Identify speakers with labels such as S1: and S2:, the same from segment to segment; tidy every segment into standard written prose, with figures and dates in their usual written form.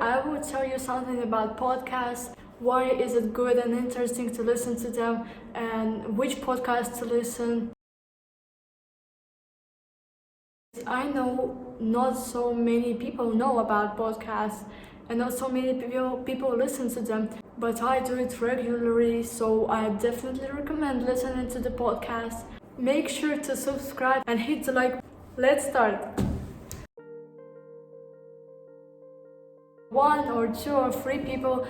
S1: I will tell you something about podcasts, why is it good and interesting to listen to them, and which podcast to listen. I know not so many people know about podcasts and not so many people listen to them, but I do it regularly, so I definitely recommend listening to the podcast. Make sure to subscribe and hit the like. Let's start. One or two or three people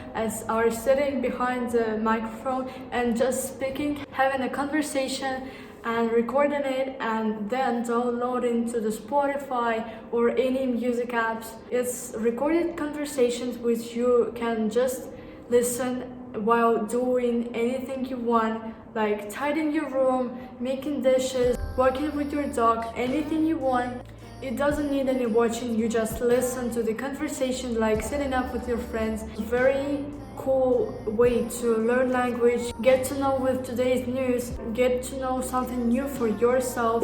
S1: are sitting behind the microphone and just speaking, having a conversation and recording it and then downloading to the Spotify or any music apps. It's recorded conversations which you can just listen while doing anything you want, like tidying your room, making dishes, walking with your dog, anything you want. It doesn't need any watching, you just listen to the conversation like sitting up with your friends. Very cool way to learn language, get to know with today's news, get to know something new for yourself.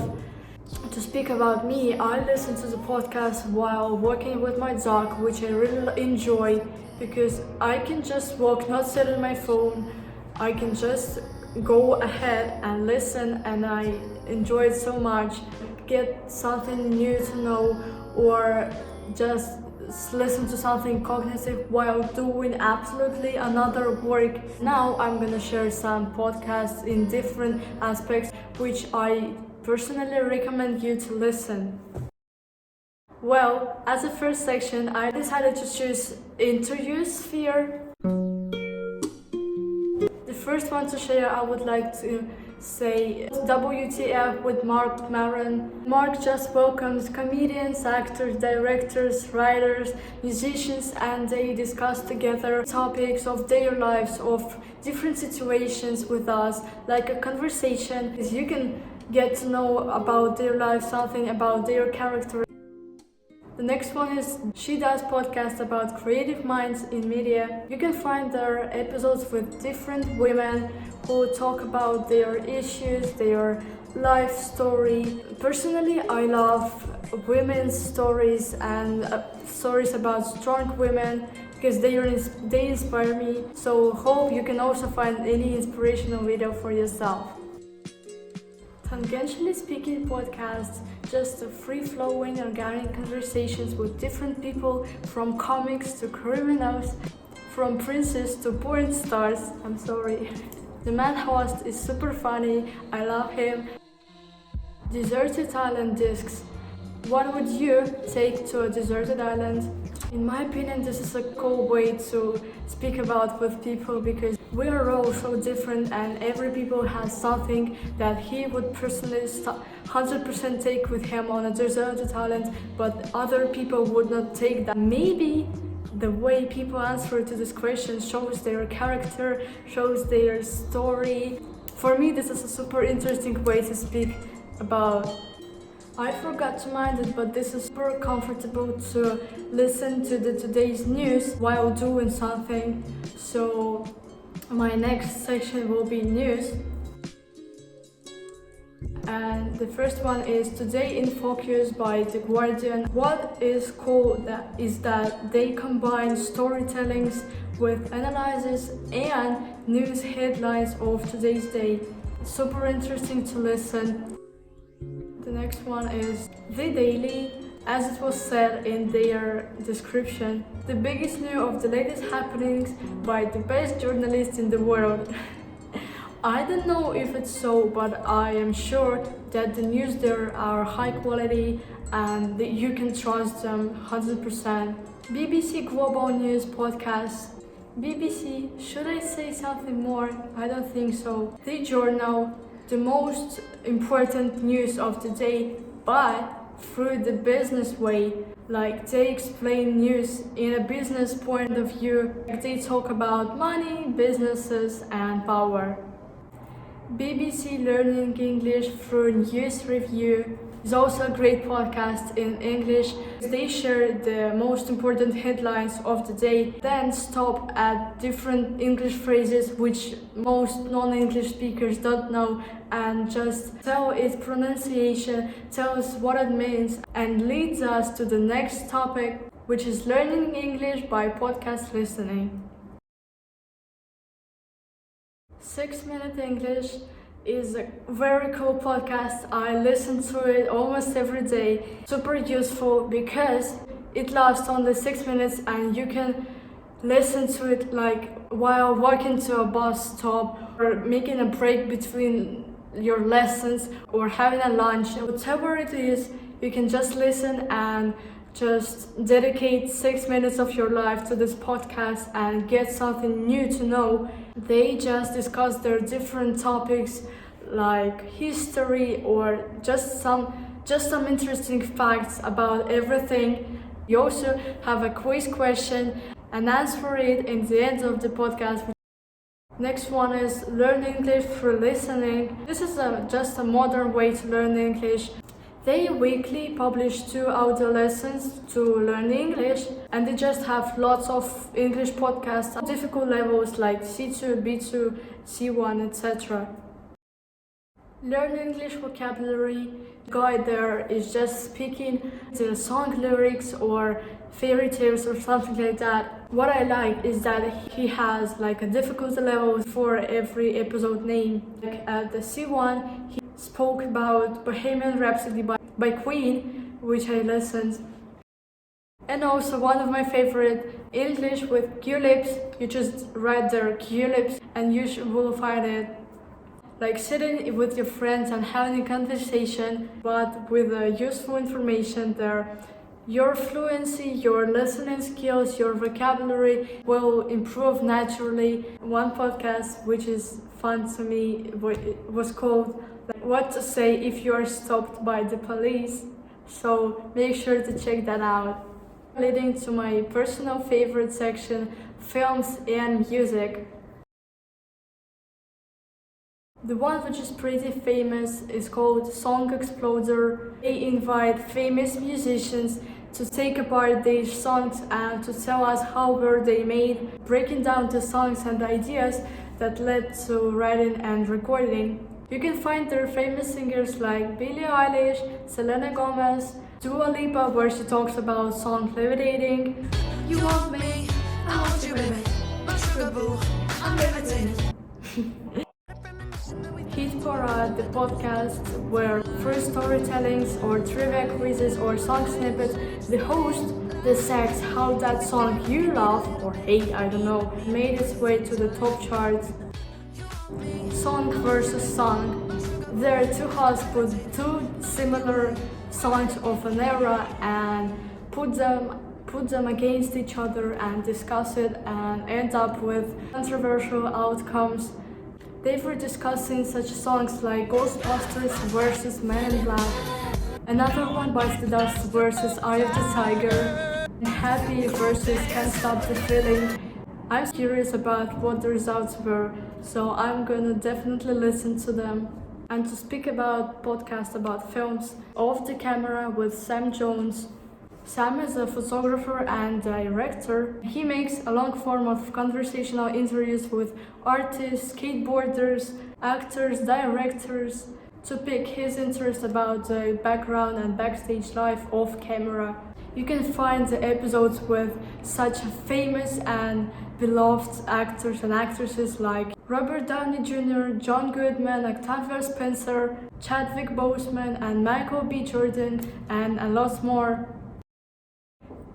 S1: To speak about me, I listen to the podcast while walking with my dog, which I really enjoy because I can just walk, not sit on my phone. I can just go ahead and listen, and I enjoy it so much. Get something new to know, or just listen to something cognitive while doing absolutely another work. Now I'm gonna share some podcasts in different aspects which I personally recommend you to listen. Well, as a first section, I decided to choose interview sphere. The first one to share, I would like to say WTF with Mark Maron. Mark just welcomes comedians, actors, directors, writers, musicians, and they discuss together topics of their lives, of different situations with us, like a conversation. You can get to know about their life, something about their character. The next one is She Does podcast about creative minds in media. You can find their episodes with different women who talk about their issues, their life story. Personally, I love women's stories and stories about strong women because they inspire me. So hope you can also find any inspirational video for yourself. Tangentially Speaking podcast, just free-flowing organic conversations with different people, from comics to criminals, from princes to porn stars. I'm sorry. The man host is super funny, I love him. Deserted Island discs. What would you take to a deserted island? In my opinion, this is a cool way to speak about with people because we are all so different and every people has something that he would personally 100% take with him on a deserted island, but other people would not take that. Maybe the way people answer to this question shows their character, shows their story. For me, this is a super interesting way to speak about. I forgot to mind it, but this is super comfortable to listen to today's news while doing something. So my next section will be news. And the first one is Today in Focus by The Guardian. What is cool is that they combine storytellings with analysis and news headlines of today's day. Super interesting to listen. The next one is The Daily. As it was said in their description, the biggest news of the latest happenings by the best journalist in the world. I don't know if it's so, but I am sure that the news there are high quality and that you can trust them 100%. BBC Global News Podcast. BBC, should I say something more? I don't think so. The Journal, the most important news of the day, but through the business way. Like they explain news in a business point of view. They talk about money, businesses, and power. BBC Learning English through News Review is also a great podcast in English. They share the most important headlines of the day, then stop at different English phrases which most non-English speakers don't know and just tell its pronunciation, tell us what it means, and leads us to the next topic, which is learning English by podcast listening. 6-Minute English is a very cool podcast. I listen to it almost every day. Super useful because it lasts only 6 minutes and you can listen to it like while walking to a bus stop or making a break between your lessons or having a lunch. Whatever it is, you can just listen and just dedicate 6 minutes of your life to this podcast and get something new to know. They just discuss their different topics like history or just some interesting facts about everything. You also have a quiz question and answer it in the end of the podcast. Next one is learn English through listening. This is just a modern way to learn English. They weekly publish 2 audio lessons to learn English, and they just have lots of English podcasts, difficult levels like C2, B2, C1, etc. Learn English vocabulary guide there is just speaking the song lyrics or fairy tales or something like that. What I like is that he has like a difficulty level for every episode name. Like at the C1, he spoke about Bohemian Rhapsody by Queen, which I listened. And also one of my favorite, English with Q-lips. You just write there Q-lips and you will find it. Like sitting with your friends and having a conversation, but with useful information there. Your fluency, your listening skills, your vocabulary will improve naturally. One podcast which is fun to me was called What to Say If You Are Stopped by the Police. So make sure to check that out. Leading to my personal favorite section, films and music. The one which is pretty famous is called Song Exploder. They invite famous musicians to take apart their songs and to tell us how were they made, breaking down the songs and ideas that led to writing and recording. You can find their famous singers like Billie Eilish, Selena Gomez, Dua Lipa, where she talks about song Levitating. You want me, I want you, baby, my sugar boo, I'm levitating. Hiiiiiiii, the podcast where through storytellings or trivia quizzes or song snippets, the host dissects how that song you love or hate, I don't know, made its way to the top charts. Song versus song. There are 2 hosts put 2 similar songs of an era and put them against each other and discuss it and end up with controversial outcomes. They were discussing such songs like Ghostbusters versus Men in Black, another one Bites the Dust versus Eye of the Tiger, and Happy versus Can't Stop the Feeling. I'm curious about what the results were, so I'm gonna definitely listen to them. And to speak about podcasts about films, Off the Camera with Sam Jones. Sam is a photographer and director. He makes a long form of conversational interviews with artists, skateboarders, actors, directors to pick his interest about the background and backstage life off camera. You can find the episodes with such famous and beloved actors and actresses like Robert Downey Jr., John Goodman, Octavia Spencer, Chadwick Boseman, and Michael B. Jordan, and a lot more.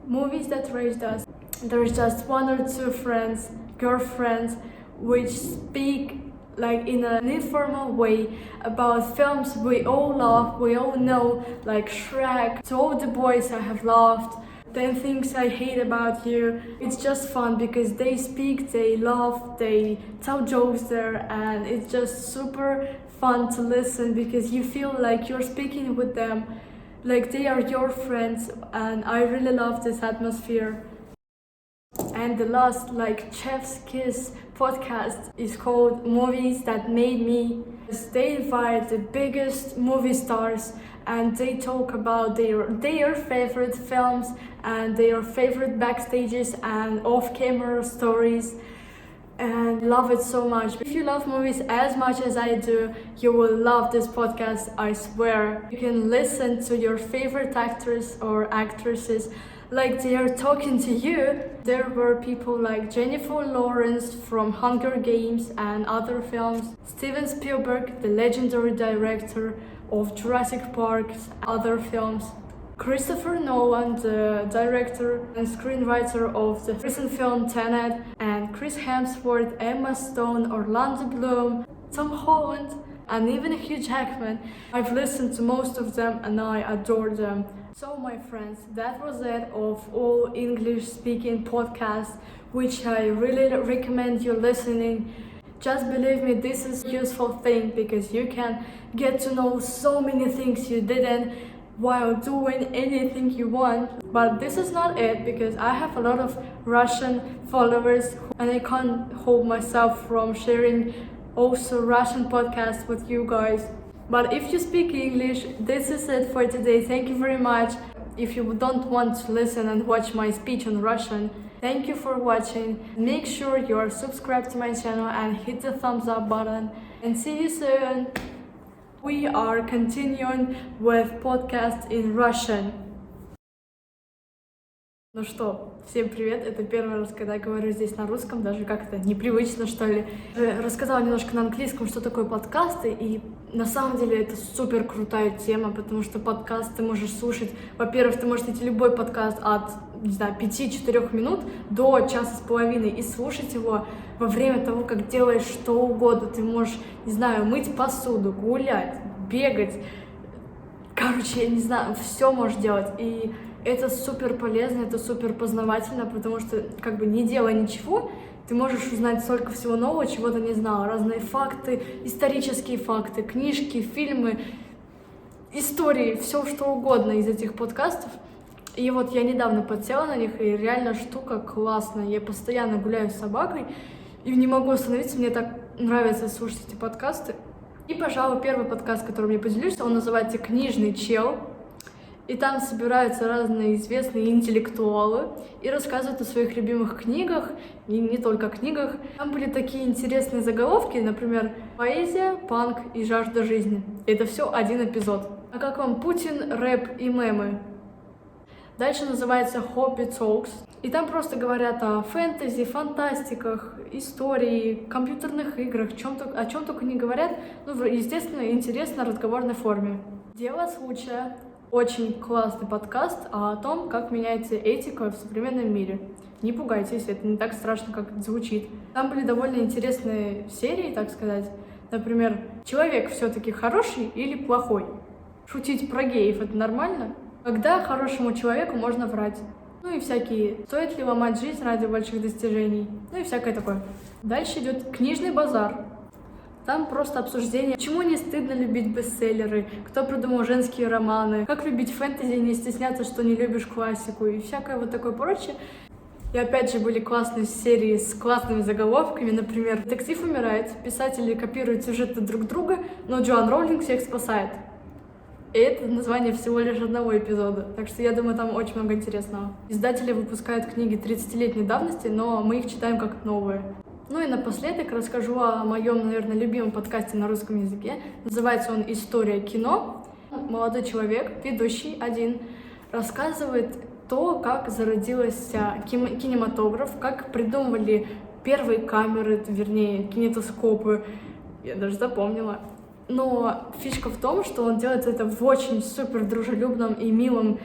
S1: Movies that raised us. There's just 1 or 2 friends, girlfriends, which speak like in an informal way about films we all love, we all know, like Shrek. To all the boys I have loved, 10 Things I Hate About You. It's just fun because they speak, they laugh, they tell jokes there, and it's just super fun to listen because you feel like you're speaking with them. Like they are your friends, and I really love this atmosphere. And the last, like Chef's Kiss podcast is called Movies That Made Me. They invite the biggest movie stars and they talk about their favorite films and their favorite backstages and off-camera stories. And love it so much. If you love movies as much as I do, you will love this podcast, I swear. You can listen to your favorite actors or actresses like they are talking to you. There were people like Jennifer Lawrence from Hunger Games and other films, Steven Spielberg, the legendary director of Jurassic Park and other films, Christopher Nolan, the director and screenwriter of the recent film Tenet, and Chris Hemsworth, Emma Stone, Orlando Bloom, Tom Holland, and even Hugh Jackman. I've listened to most of them and I adore them. So my friends, that was it of all English speaking podcasts, which I really recommend you listening. Just believe me, this is a useful thing because you can get to know so many things you didn't while doing anything you want. But this is not it, because I have a lot of Russian followers and I can't hold myself from sharing also Russian podcasts with you guys. But if you speak English, this is it for today. Thank you very much. If you don't want to listen and watch my speech in Russian, thank you for watching. Make sure you are subscribed to my channel and hit the thumbs up button. And see you soon. We are continuing with podcast in Russian. Ну что, всем привет, это первый раз, когда я говорю здесь на русском, даже как-то непривычно, что ли. Рассказала немножко на английском, что такое подкасты, и на самом деле это супер крутая тема, потому что подкаст ты можешь слушать, во-первых, ты можешь найти любой подкаст от, не знаю, 5-4 минут до часа с половиной и слушать его во время того, как делаешь что угодно. Ты можешь, не знаю, мыть посуду, гулять, бегать, короче, я не знаю, все можешь делать, и это супер полезно, это супер познавательно, потому что, как бы, не делая ничего, ты можешь узнать столько всего нового, чего ты не знала. Разные факты, исторические факты, книжки, фильмы, истории, все что угодно из этих подкастов. И вот я недавно подсела на них, и реально штука классная. Я постоянно гуляю с собакой и не могу остановиться, мне так нравится слушать эти подкасты. И, пожалуй, первый подкаст, которым я поделюсь, он называется «Книжный чел». И там собираются разные известные интеллектуалы и рассказывают о своих любимых книгах, и не только книгах. Там были такие интересные заголовки, например, «Поэзия, панк и жажда жизни». Это все один эпизод. А как вам Путин, рэп и мемы? Дальше называется «Hobby Talks». И там просто говорят о фэнтези, фантастиках, истории, компьютерных играх, о чем только не говорят, ну, естественно, интересно в разговорной форме. Дело случая. Очень классный подкаст о том, как меняется этика в современном мире. Не пугайтесь, это не так страшно, как это звучит. Там были довольно интересные серии, так сказать. Например, человек все-таки хороший или плохой? Шутить про геев — это нормально? Когда хорошему человеку можно врать? Ну и всякие, стоит ли ломать жизнь ради больших достижений? Ну и всякое такое. Дальше идет книжный базар. Там просто обсуждение, почему не стыдно любить бестселлеры, кто придумал женские романы, как любить фэнтези и не стесняться, что не любишь классику и всякое вот такое прочее. И опять же были классные серии с классными заголовками, например, «Детектив умирает», писатели копируют сюжеты друг друга, но Джоан Роулинг всех спасает. И это название всего лишь одного эпизода, так что я думаю, там очень много интересного. Издатели выпускают книги 30-летней давности, но мы их читаем как новые. Ну и напоследок расскажу о моем, наверное, любимом подкасте на русском языке. Называется он «История кино». Молодой человек, ведущий один, рассказывает то, как зародился кинематограф, как придумывали первые камеры, вернее, кинетоскопы. Я даже запомнила. Но фишка в том, что он делает это в очень супер дружелюбном и милом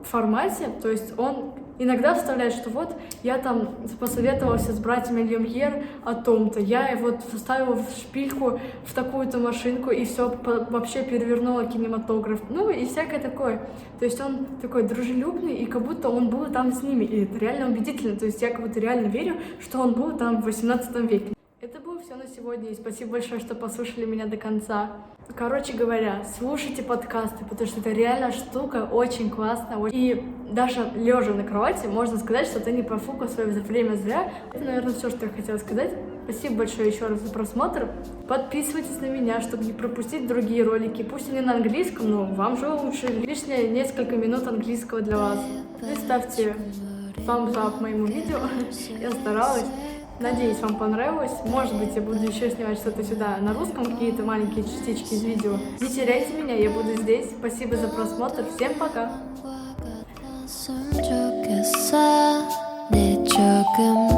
S1: формате. То есть он иногда вставляет, что вот я там посоветовался с братьями Люмьер о том-то, я вот вставила в шпильку в такую-то машинку и все вообще перевернула кинематограф. Ну и всякое такое. То есть он такой дружелюбный, и как будто он был там с ними. И это реально убедительно. То есть я как будто реально верю, что он был там в 18 веке. Это было все на сегодня, и спасибо большое, что послушали меня до конца. Короче говоря, слушайте подкасты, потому что это реально штука очень классная. И даже лежа на кровати можно сказать, что ты не профукал свое время зря. Это, наверное, все, что я хотела сказать. Спасибо большое еще раз за просмотр. Подписывайтесь на меня, чтобы не пропустить другие ролики. Пусть они на английском, но вам же лучше. Лишние несколько минут английского для вас. И ставьте thumbs up моему видео. Я старалась. Надеюсь, вам понравилось. Может быть, я буду еще снимать что-то сюда на русском, какие-то маленькие частички из видео. Не теряйте меня, я буду здесь. Спасибо за просмотр. Всем пока!
S2: 있어 내 조금